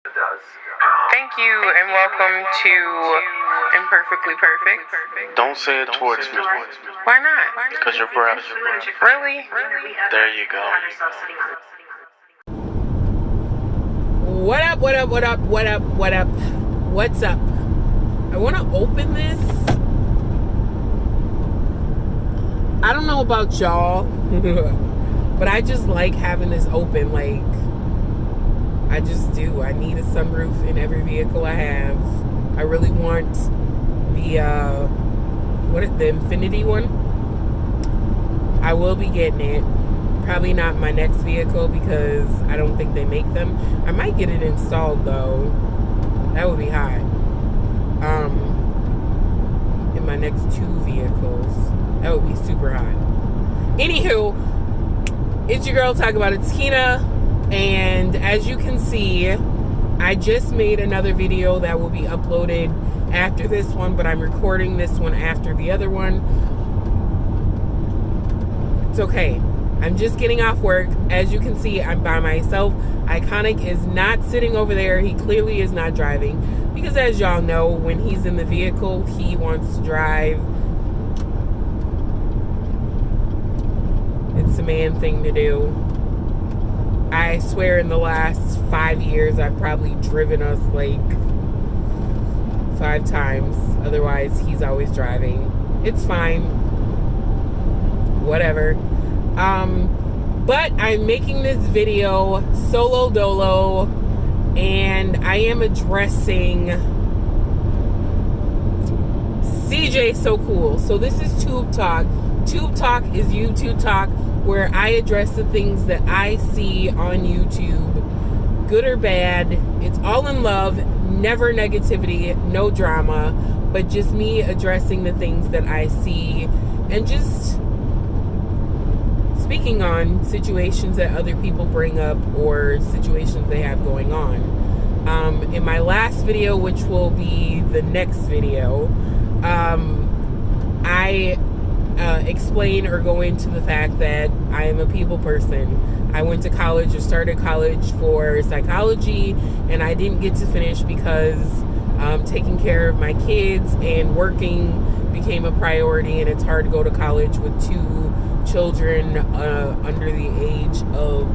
Thank you and welcome to Imperfectly Perfect. Don't say it towards me. Why not? Because your breath. Really? There you go. What up? What's up? I want to open this. I don't know about y'all, but I just like having this open. Like, I just do. I need a sunroof in every vehicle I have. I really want the Infinity one. I will be getting it. Probably not my next vehicle because I don't think they make them. I might get it installed though. That would be hot. In my next two vehicles. That would be super hot. Anywho, it's your girl Talkaboutitakinah, and as you can see, I just made another video that will be uploaded after this one, but I'm recording this one after the other one. It's okay. I'm just getting off work. As you can see, I'm by myself. Iconic is not sitting over there. He clearly is not driving because, as y'all know, when he's in the vehicle, he wants to drive. It's a man thing to do. I swear in the last 5 years, I've probably driven us like 5 times. Otherwise, he's always driving. It's fine. Whatever. But I'm making this video solo dolo, and I am addressing CJ So Cool. So this is Tube Talk. Tube Talk is YouTube Talk, where I address the things that I see on YouTube, good or bad. It's all in love, never negativity, no drama, but just me addressing the things that I see and just speaking on situations that other people bring up or situations they have going on. In my last video, which will be the next video, I explain or go into the fact that I am a people person. I went to college or started college for psychology, and I didn't get to finish because taking care of my kids and working became a priority, and it's hard to go to college with 2 children under the age of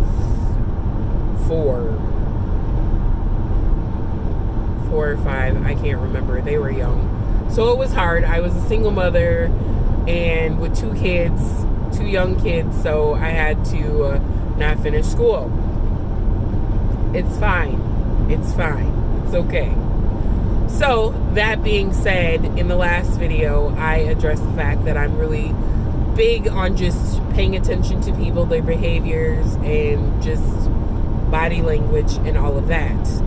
4 or 5. I can't remember. They were young. So it was hard. I was a single mother and with 2 kids, 2 young kids, so I had to not finish school. It's fine. It's fine. It's okay. So, that being said, in the last video, I addressed the fact that I'm really big on just paying attention to people, their behaviors, and just body language and all of that.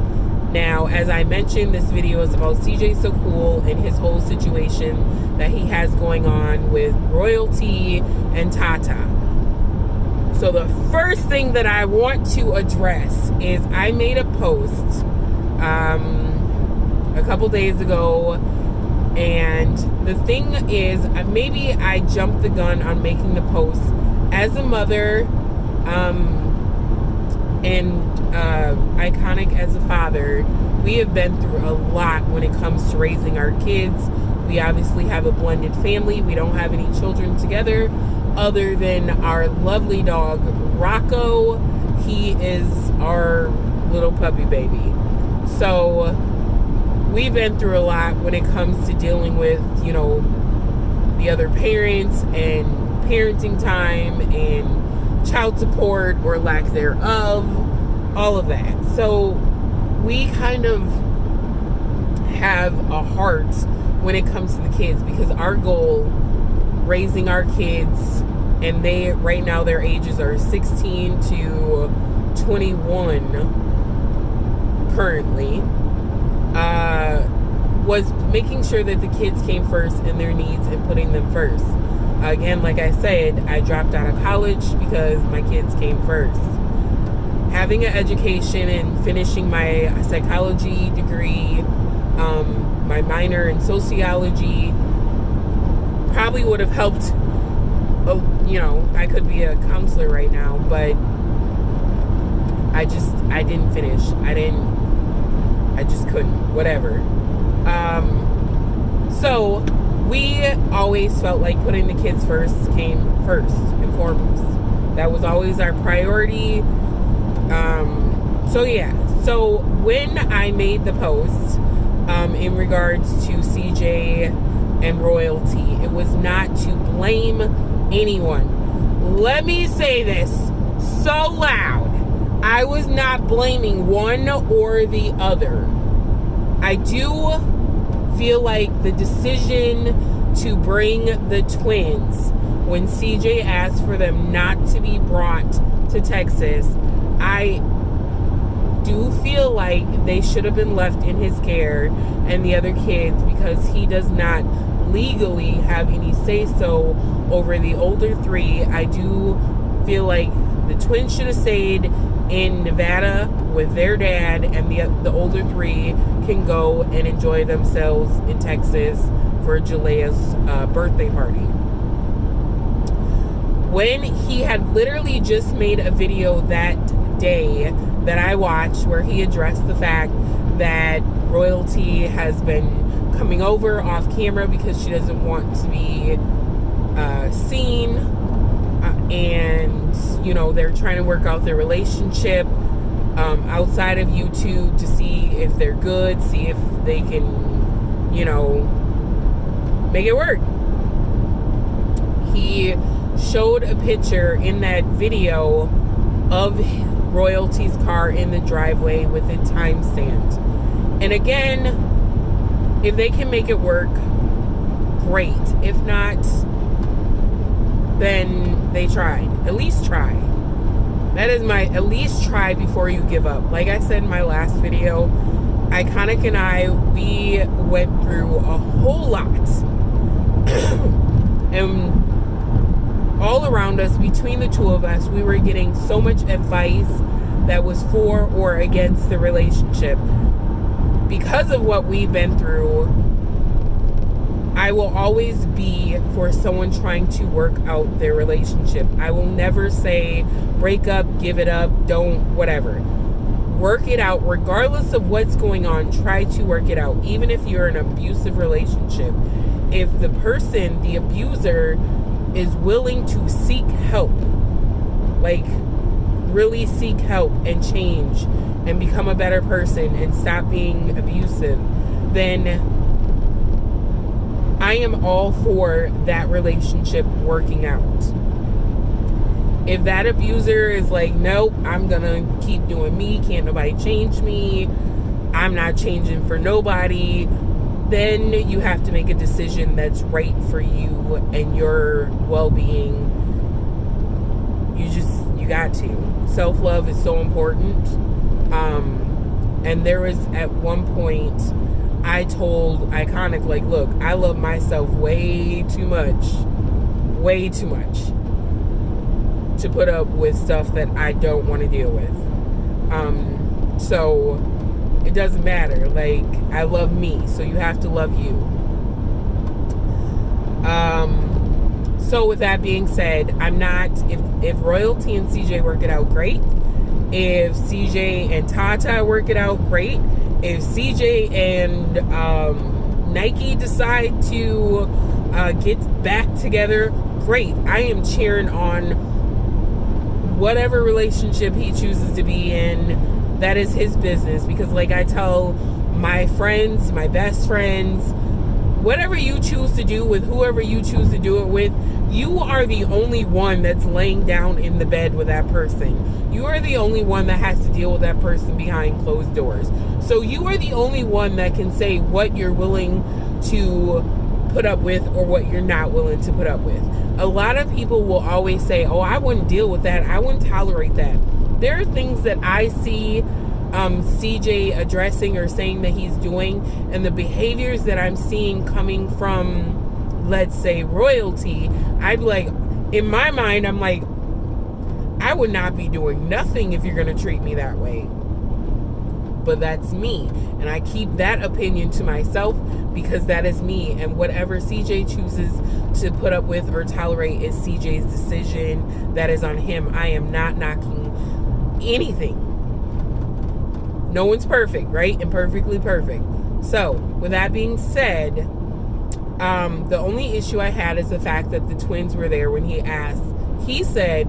Now, as I mentioned, this video is about CJ So Cool and his whole situation that he has going on with Royalty and Tata. So the first thing that I want to address is I made a post a couple days ago, and the thing is, maybe I jumped the gun on making the post. As a mother, and Iconic as a father, we have been through a lot when it comes to raising our kids. We obviously have a blended family. We don't have any children together other than our lovely dog, Rocco. He is our little puppy baby. So we've been through a lot when it comes to dealing with, you know, the other parents and parenting time and child support or lack thereof, all of that. So we kind of have a heart when it comes to the kids, because our goal, raising our kids, and they right now their ages are 16 to 21 currently, was making sure that the kids came first in their needs and putting them first. Again, like I said, I dropped out of college because my kids came first. Having an education and finishing my psychology degree, my minor in sociology, probably would have helped. You know, I could be a counselor right now, but I didn't finish. I didn't just couldn't. Whatever. So we always felt like putting the kids first came first and foremost. That was always our priority. So yeah. So when I made the post in regards to CJ and royalty, it was not to blame anyone. Let me say this so loud. I was not blaming one or the other. I do feel like the decision to bring the twins, when CJ asked for them not to be brought to Texas, I do feel like they should have been left in his care and the other kids, because he does not legally have any say-so over the older three. I do feel like the twins should have stayed in Nevada with their dad, and the older three can go and enjoy themselves in Texas for Jalea's birthday party. When he had literally just made a video that day that I watched where he addressed the fact that royalty has been coming over off camera because she doesn't want to be seen, and you know, they're trying to work out their relationship outside of YouTube to see if they're good, see if they can, you know, make it work. He showed a picture in that video of royalty's car in the driveway with it time stamped. And again, if they can make it work, great. If not, then they tried. At least try. That is my, at least try before you give up. Like I said in my last video, Iconic and I, we went through a whole lot. And all around us, between the two of us, we were getting so much advice that was for or against the relationship. Because of what we've been through, I will always be for someone trying to work out their relationship. I will never say break up, give it up, don't, whatever. Work it out regardless of what's going on. Try to work it out. Even if you're in an abusive relationship, if the person, the abuser, is willing to seek help, like really seek help and change and become a better person and stop being abusive, then I am all for that relationship working out. If that abuser is like, nope, I'm gonna keep doing me, can't nobody change me, I'm not changing for nobody, then you have to make a decision that's right for you and your well-being. You got to. Self-love is so important. And there was at one point I told Iconic, like, look, I love myself way too much to put up with stuff that I don't want to deal with. So it doesn't matter. Like, I love me, so you have to love you. So with that being said, I'm not, if Royalty and CJ work it out, great. If CJ and Tata work it out, great. If CJ and Nike decide to get back together, great. I am cheering on whatever relationship he chooses to be in. That is his business, because like I tell my friends, my best friends, whatever you choose to do with whoever you choose to do it with, you are the only one that's laying down in the bed with that person. You are the only one that has to deal with that person behind closed doors. So you are the only one that can say what you're willing to put up with or what you're not willing to put up with. A lot of people will always say, oh, I wouldn't deal with that, I wouldn't tolerate that. There are things that I see CJ addressing or saying that he's doing, and the behaviors that I'm seeing coming from, let's say, Royalty, I'd be like, in my mind, I'm like, I would not be doing nothing if you're going to treat me that way. But that's me, and I keep that opinion to myself because that is me, and whatever CJ chooses to put up with or tolerate is CJ's decision. That is on him. I am not knocking anything, no one's perfect, right? Imperfectly perfect. So, with that being said, the only issue I had is the fact that the twins were there when he asked. He said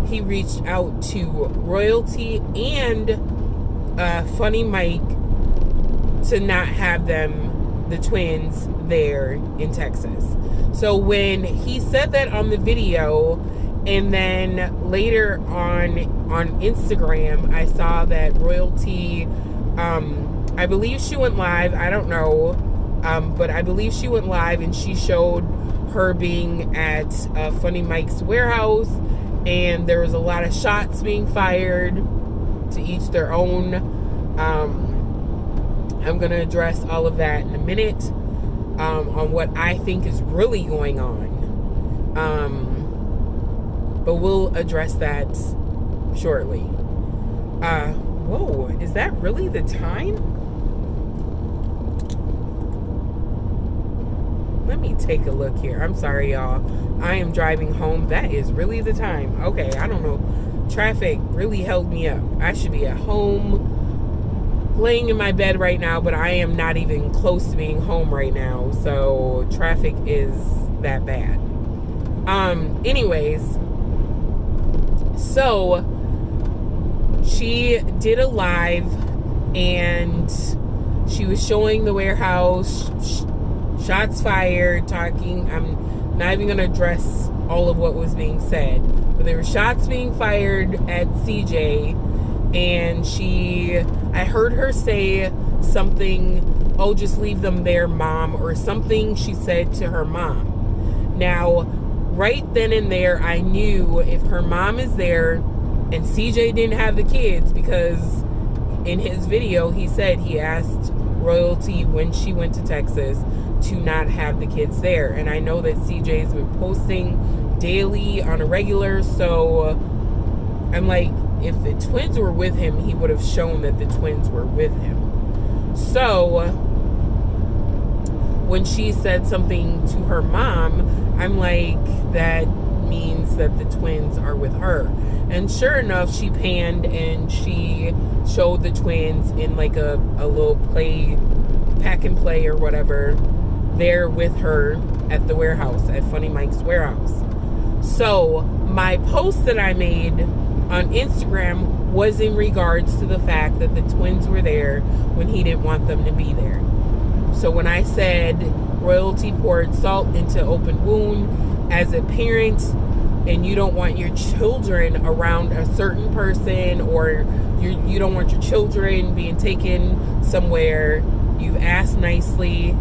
he reached out to Royalty and Funny Mike to not have the twins there in Texas. So when he said that on the video, and then later on Instagram, I saw that Royalty, I believe she went live, I don't know, but I believe she went live and she showed her being at Funny Mike's warehouse, and there was a lot of shots being fired, to each their own. I'm going to address all of that in a minute, on what I think is really going on. But we'll address that shortly. Whoa, is that really the time? Let me take a look here. I'm sorry, y'all. I am driving home. That is really the time. Okay, I don't know. Traffic really held me up. I should be at home, laying in my bed right now, but I am not even close to being home right now. So traffic is that bad. Anyways, so she did a live and she was showing the warehouse, shots fired, talking. I'm not even going to address all of what was being said, but there were shots being fired at CJ, and I heard her say something, oh, just leave them there, Mom, or something she said to her mom. Now, right then and there, I knew if her mom is there and CJ didn't have the kids, because in his video, he said he asked Royalty when she went to Texas to not have the kids there. And I know that CJ's been posting daily on a regular, so I'm like, if the twins were with him, he would have shown that the twins were with him. So when she said something to her mom, I'm like, that means that the twins are with her. And sure enough, she panned and she showed the twins in like a little pack and play or whatever, there with her at the warehouse, at Funny Mike's warehouse. So my post that I made on Instagram was in regards to the fact that the twins were there when he didn't want them to be there. So when I said Royalty poured salt into open wound, as a parent, and you don't want your children around a certain person, or you don't want your children being taken somewhere, you've asked nicely,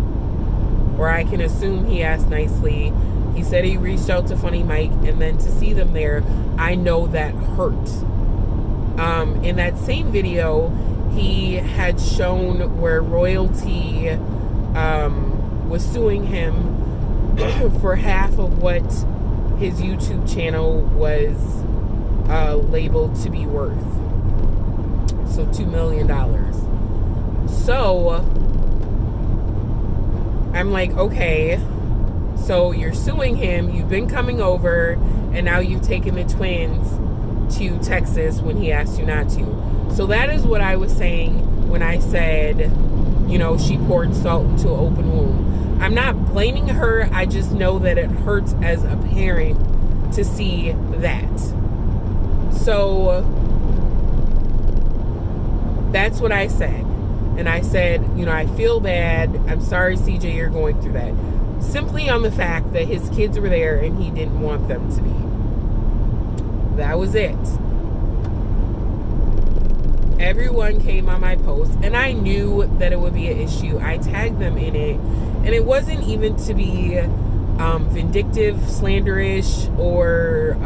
or I can assume he asked nicely. He said he reached out to Funny Mike, and then to see them there, I know that hurt. In that same video, he had shown where Royalty was suing him for half of what his YouTube channel was labeled to be worth. So $2 million. So I'm like, okay, so you're suing him, you've been coming over, and now you've taken the twins to Texas when he asked you not to. So that is what I was saying when I said, she poured salt into an open wound. I'm not blaming her, I just know that it hurts as a parent to see that. So that's what I said. And I said, I feel bad. I'm sorry, CJ, you're going through that. Simply on the fact that his kids were there and he didn't want them to be. That was it. Everyone came on my post, and I knew that it would be an issue. I tagged them in it, and it wasn't even to be vindictive, slanderish, or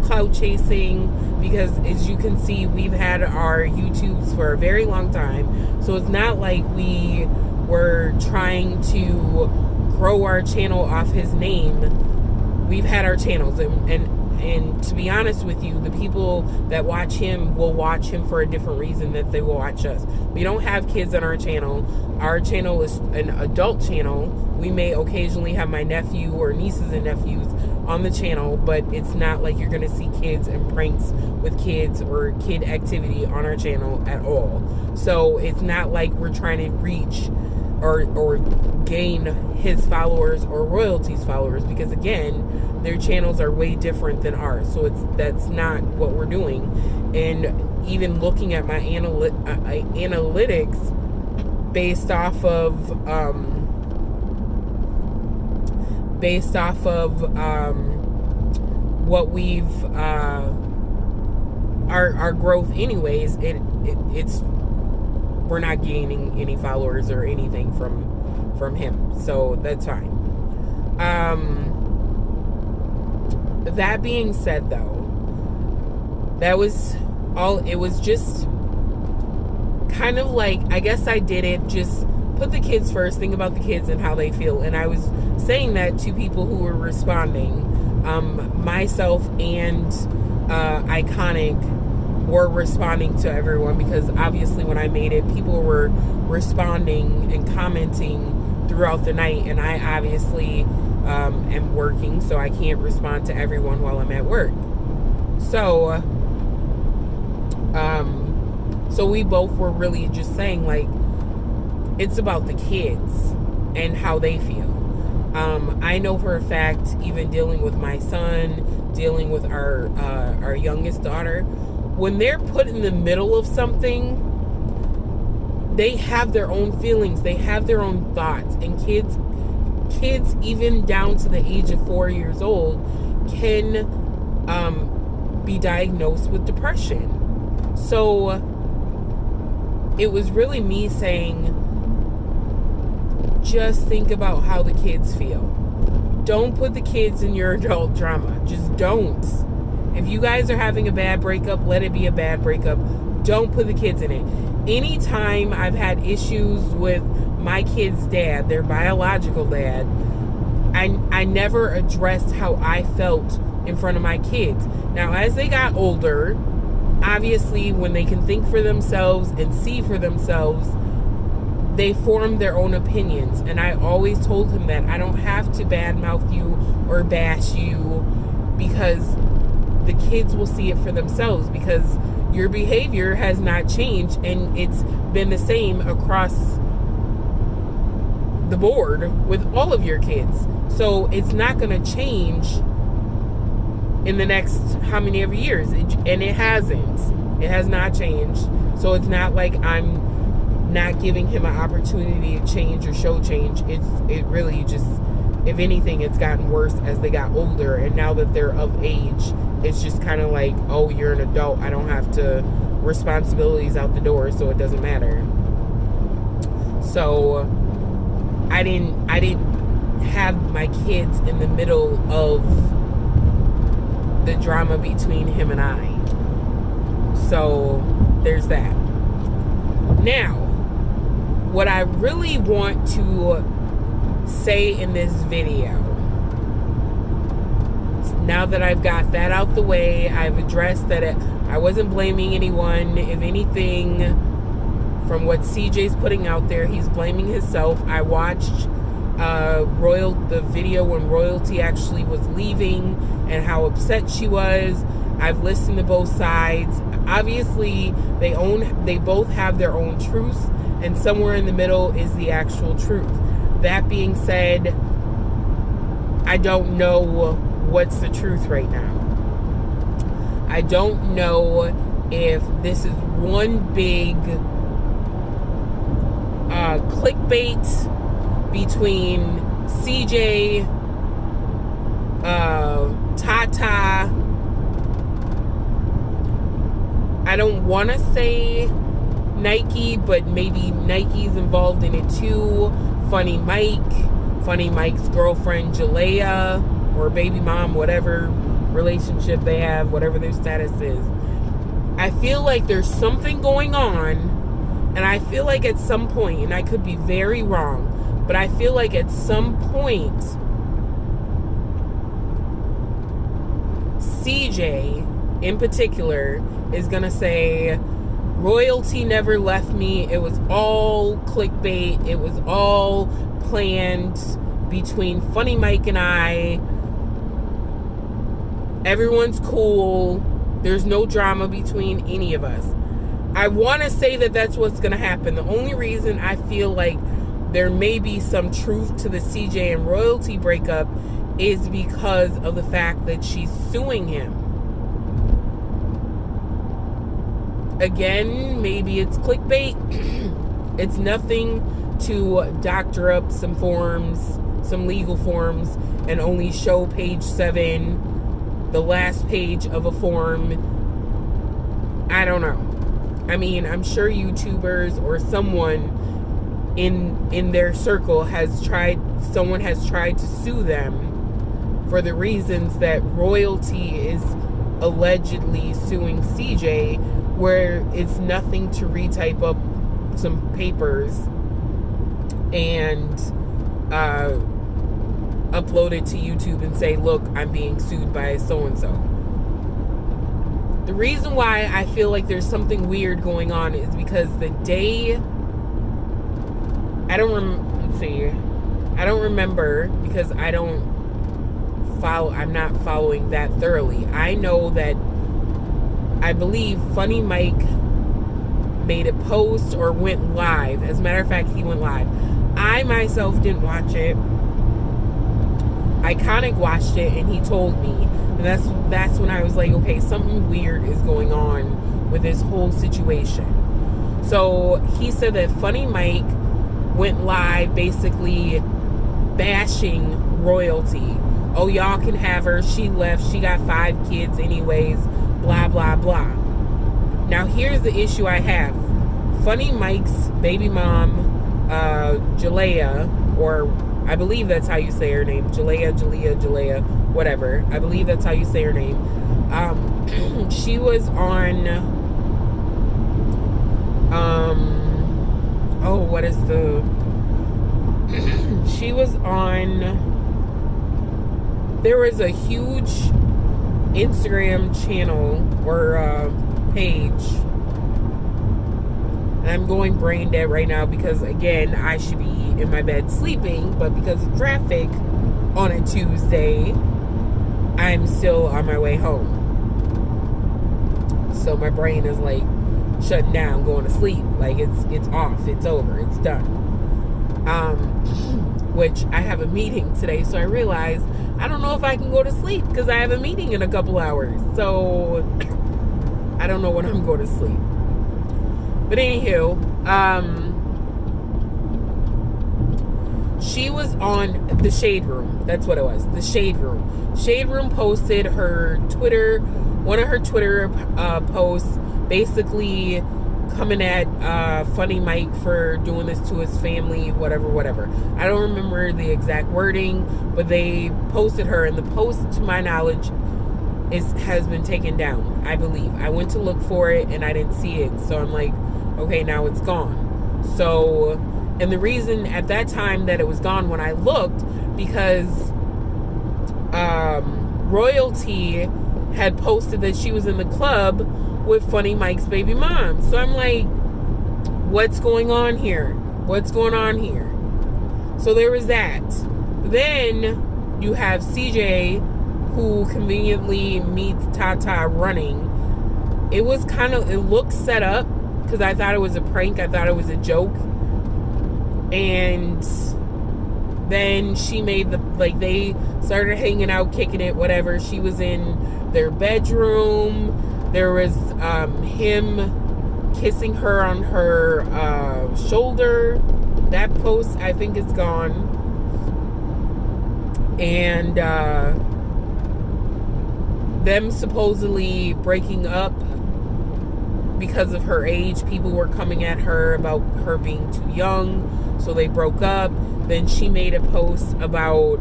clout chasing, because as you can see, we've had our YouTubes for a very long time, so it's not like we were trying to grow our channel off his name. We've had our channels, and to be honest with you, the people that watch him will watch him for a different reason that they will watch us. We don't have kids on our channel. Our channel is an adult channel. We may occasionally have my nephew or nieces and nephews on the channel, but it's not like you're going to see kids and pranks with kids or kid activity on our channel at all. So it's not like we're trying to reach or gain his followers or royalties followers, because again, their channels are way different than ours. So that's not what we're doing. And even looking at my analytics based off of what we've our growth anyways, it's we're not gaining any followers or anything from him, so that's fine. That being said, though, that was all. It was just kind of like, I guess I did it, just put the kids first, think about the kids and how they feel. And I was saying that to people who were responding. Myself and Iconic were responding to everyone, because obviously when I made it, people were responding and commenting throughout the night, and I obviously am working, so I can't respond to everyone while I'm at work. So we both were really just saying, like, it's about the kids and how they feel. I know for a fact, even dealing with my son, dealing with our youngest daughter, when they're put in the middle of something, they have their own feelings, they have their own thoughts, and kids even down to the age of 4 years old can be diagnosed with depression. So it was really me saying, just think about how the kids feel. Don't put the kids in your adult drama. Just don't. If you guys are having a bad breakup, let it be a bad breakup. Don't put the kids in it. Anytime I've had issues with my kid's dad, their biological dad, I never addressed how I felt in front of my kids. Now, as they got older, obviously when they can think for themselves and see for themselves, they form their own opinions. And I always told him that I don't have to badmouth you or bash you, because the kids will see it for themselves, because your behavior has not changed and it's been the same across the board with all of your kids. So it's not going to change in the next how many ever years, and it hasn't. It has not changed. So it's not like I'm not giving him an opportunity to change or show change. It really just, if anything, it's gotten worse as they got older, and now that they're of age, it's just kind of like, oh, you're an adult, I don't have to, responsibilities out the door, so it doesn't matter. So I didn't have my kids in the middle of the drama between him and I. So there's that. Now, what I really want to say in this video, now that I've got that out the way, I've addressed that I wasn't blaming anyone. If anything, from what CJ's putting out there, he's blaming himself. I watched the video when Royalty actually was leaving and how upset she was. I've listened to both sides. Obviously, they both have their own truths, and somewhere in the middle is the actual truth. That being said, I don't know what's the truth right now. I don't know if this is one big clickbait between CJ, Tata. I don't want to say Nike, but maybe Nike's involved in it too. Funny Mike's girlfriend Jalea, or baby mom, whatever relationship they have, whatever their status is. I feel like there's something going on, and I feel like at some point, and I could be very wrong, but I feel like at some point CJ in particular is gonna say, Royalty never left me, it was all clickbait, it was all planned, between Funny Mike and I. Everyone's cool. There's no drama between any of us. I want to say that that's what's going to happen. The only reason I feel like there may be some truth to the CJ and Royalty breakup is because of the fact that she's suing him. Again, maybe it's clickbait. It's nothing to doctor up some forms, some legal forms, and only show page 7, the last page of a form. I don't know. I mean, I'm sure YouTubers or someone in their circle someone has tried to sue them for the reasons that Royalty is allegedly suing CJ, where it's nothing to retype up some papers and upload it to YouTube and say, look, I'm being sued by so-and-so. The reason why I feel like there's something weird going on is because the day, I don't remember because I'm not following that thoroughly. I know that I believe Funny Mike made a post or went live. As a matter of fact, he went live. I myself didn't watch it. Iconic watched it and he told me. And that's when I was like, okay, something weird is going on with this whole situation. So he said that Funny Mike went live basically bashing Royalty. Oh, y'all can have her. She left. She got 5 kids anyways. Blah, blah, blah. Now, here's the issue I have. Funny Mike's baby mom, Jalea, or I believe that's how you say her name. Jalea, whatever. I believe that's how you say her name. She was on, she was on, there was a huge Instagram channel or page. And I'm going brain dead right now because, again, I should be in my bed sleeping, but because of traffic on a Tuesday, I'm still on my way home. So my brain is like shutting down, going to sleep. Like it's off, it's over, it's done. Which I have a meeting today, so I realized I don't know if I can go to sleep because I have a meeting in a couple hours. So I don't know when I'm going to sleep. But anywho, she was on the Shade Room. That's what it was. The Shade Room. Shade Room posted her Twitter, one of her Twitter posts, basically coming at Funny Mike for doing this to his family, whatever. I don't remember the exact wording, but they posted her, and the post, to my knowledge, has been taken down, I believe. I went to look for it, and I didn't see it, so I'm like, okay, now it's gone. So, and the reason at that time that it was gone when I looked, because Royalty had posted that she was in the club with Funny Mike's baby mom. So I'm like, what's going on here? What's going on here? So there was that. Then you have CJ, who conveniently meets Tata running. It looked set up because I thought it was a prank. I thought it was a joke. And then she made they started hanging out, kicking it, whatever. She was in their bedroom. There was him kissing her on her shoulder. That post, I think, is gone. And them supposedly breaking up because of her age. People were coming at her about her being too young, so they broke up. Then she made a post about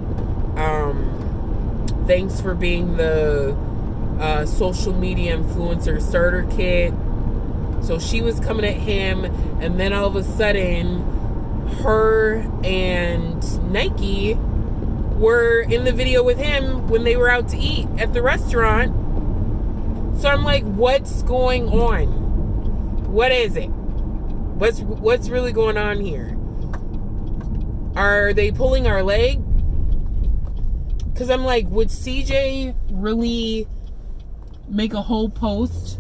thanks for being the social media influencer starter kit. So she was coming at him, and then all of a sudden her and Nike were in the video with him when they were out to eat at the restaurant. So I'm like, what's going on? What is it? What's really going on here? Are they pulling our leg? Because I'm like, would CJ really make a whole post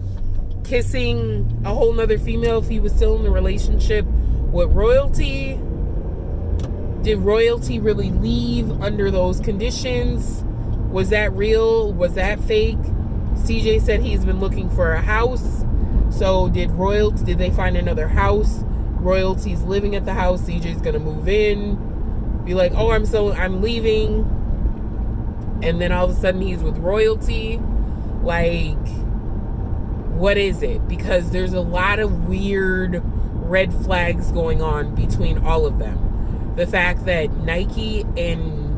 kissing a whole nother female if he was still in a relationship with Royalty? Did Royalty really leave under those conditions? Was that real? Was that fake? CJ said he's been looking for a house. So did they find another house? Royalty's living at the house. CJ's gonna move in. Be like, oh, I'm leaving. And then all of a sudden he's with Royalty. Like, what is it? Because there's a lot of weird red flags going on between all of them. The fact that Nike and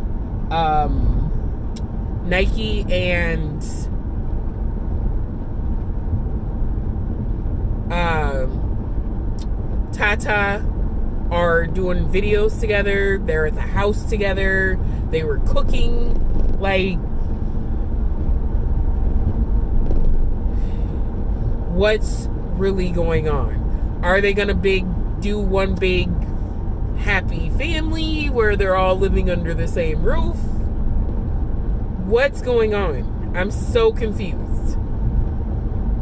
Tata are doing videos together. They're at the house together. They were cooking. Like, what's really going on? Are they gonna do one big happy family where they're all living under the same roof? What's going on? I'm so confused.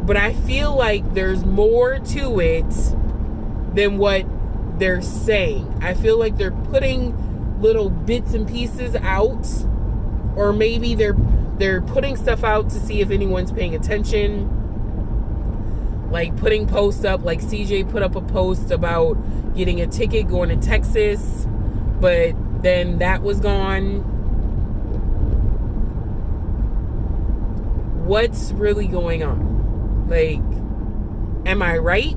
But I feel like there's more to it than what they're saying. I feel like they're putting little bits and pieces out, or maybe they're putting stuff out to see if anyone's paying attention. Like putting posts up, like CJ put up a post about getting a ticket going to Texas, but then that was gone. What's really going on? Like, am I right?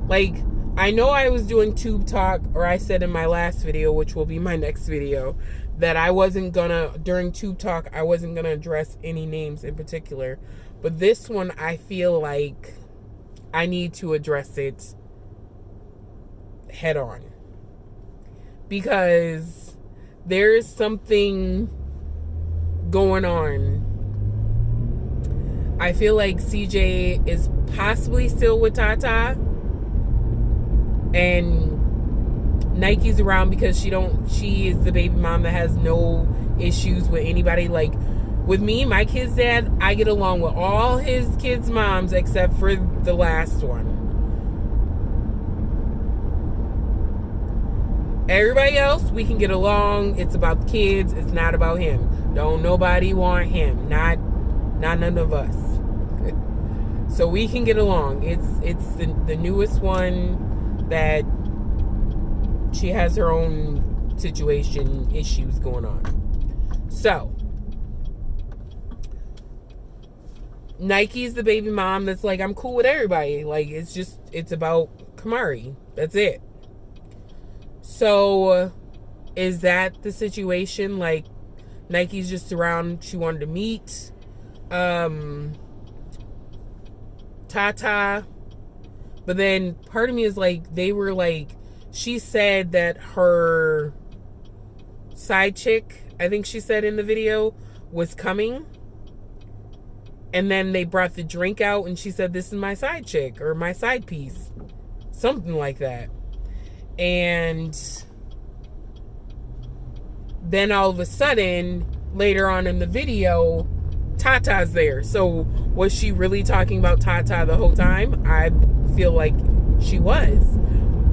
Like, I know I was doing tube talk, or I said in my last video, which will be my next video, that during tube talk, I wasn't gonna address any names in particular. But this one, I feel like I need to address it head on. Because there is something going on. I feel like CJ is possibly still with Tata. And Nike's around because she is the baby mom that has no issues with anybody. Like, with me, my kid's dad, I get along with all his kids' moms except for the last one. Everybody else, we can get along. It's about the kids. It's not about him. Don't nobody want him. Not none of us. So we can get along. It's the newest one that she has her own situation, issues going on. So Nike's the baby mom that's like, I'm cool with everybody. Like, it's about Kamari. That's it. So is that the situation? Like, Nike's just around, she wanted to meet Tata. But then part of me is like, they were like, she said that her side chick, I think she said in the video, was coming. And then they brought the drink out and she said, this is my side chick or my side piece. Something like that. And then all of a sudden, later on in the video, Tata's there. So was she really talking about Tata the whole time? I feel like she was.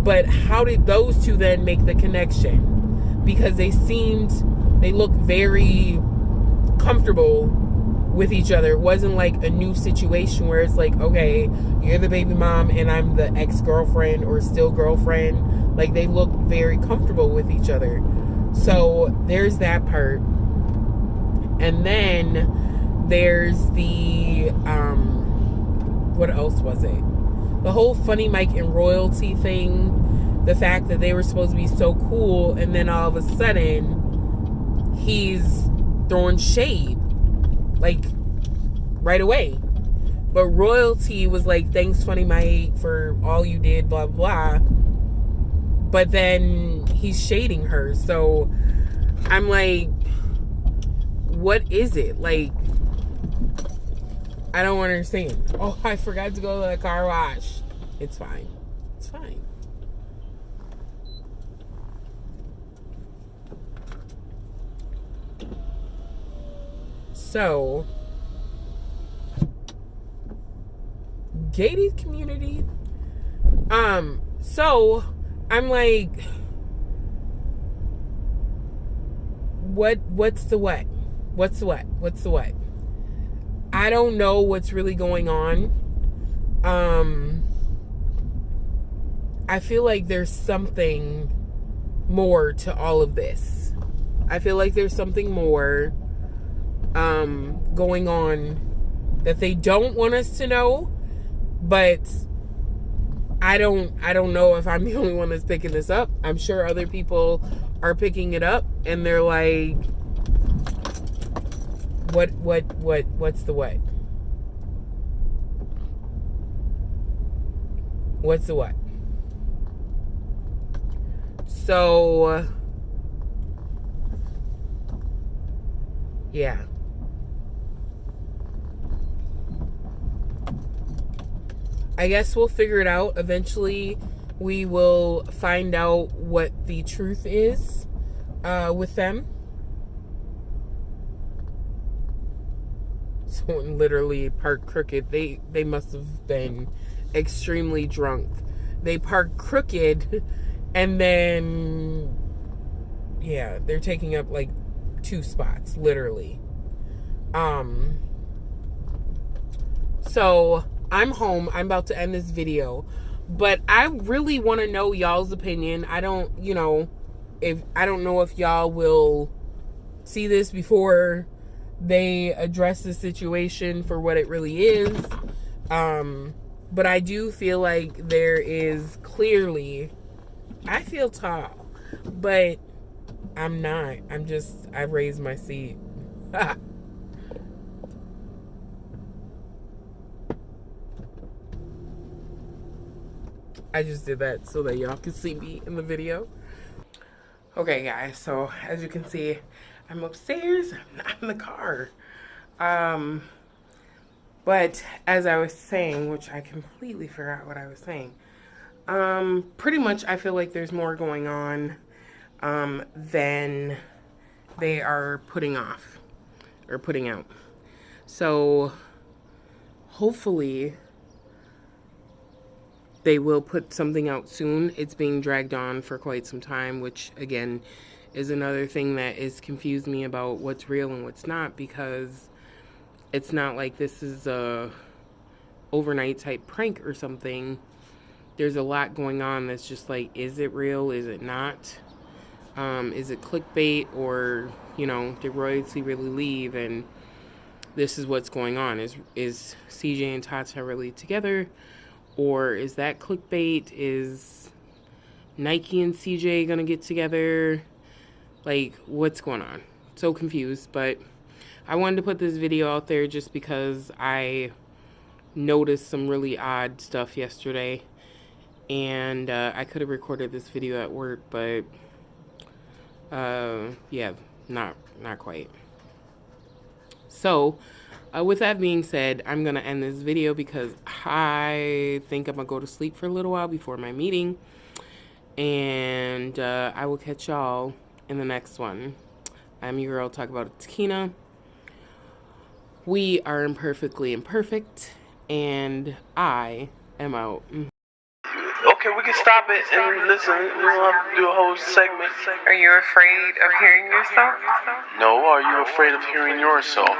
But how did those two then make the connection? Because they looked very comfortable with each other. It wasn't like a new situation where it's like, okay, you're the baby mom and I'm the ex-girlfriend or still girlfriend. Like, they look very comfortable with each other. So there's that part. And then there's the what else was it? The whole Funny Mike and Royalty thing. The fact that they were supposed to be so cool, and then all of a sudden he's throwing shade, like, right away. But Royalty was like, thanks Funny Mike for all you did, blah blah. But then he's shading her. So I'm like, what is it? Like, I don't understand. Oh, I forgot to go to the car wash. It's fine. It's fine. So, gated community. So I'm like, what's the what? What's the what? What's the what? I don't know what's really going on. I feel like there's something more to all of this. I feel like there's something more going on that they don't want us to know, but I don't know if I'm the only one that's picking this up. I'm sure other people are picking it up and they're like, what's the what? What's the what? So, yeah. I guess we'll figure it out. Eventually, we will find out what the truth is with them. Someone literally parked crooked. They must have been extremely drunk. They parked crooked, and then, yeah, they're taking up like 2 spots, literally. So I'm home. I'm about to end this video, but I really want to know y'all's opinion. I don't know if y'all will see this before they address the situation for what it really is. But I do feel like there is clearly, I feel tall, but I'm not. I raised my seat. I just did that so that y'all can see me in the video. Okay, guys, so as you can see, I'm upstairs. I'm not in the car. But as I was saying, which I completely forgot what I was saying, pretty much I feel like there's more going on than they are putting off or putting out. So hopefully they will put something out soon. It's being dragged on for quite some time, which again is another thing that is confused me about what's real and what's not, because it's not like this is a overnight type prank or something. There's a lot going on that's just like, is it real? Is it not? Is it clickbait? Or, did royalty really leave and this is what's going on? Is CJ and Tata really together? Or is that clickbait? Is Nike and CJ gonna get together? Like, what's going on? So confused, but I wanted to put this video out there just because I noticed some really odd stuff yesterday, and I could have recorded this video at work, but yeah, not quite. So with that being said, I'm gonna end this video because I think I'm gonna go to sleep for a little while before my meeting, and I will catch y'all in the next one. I'm your girl, Talkaboutitakinah. We are imperfectly imperfect, and I am out. Okay, we can stop it and listen. We don't have to do a whole segment. Are you afraid of hearing yourself? No, are you afraid of hearing yourself?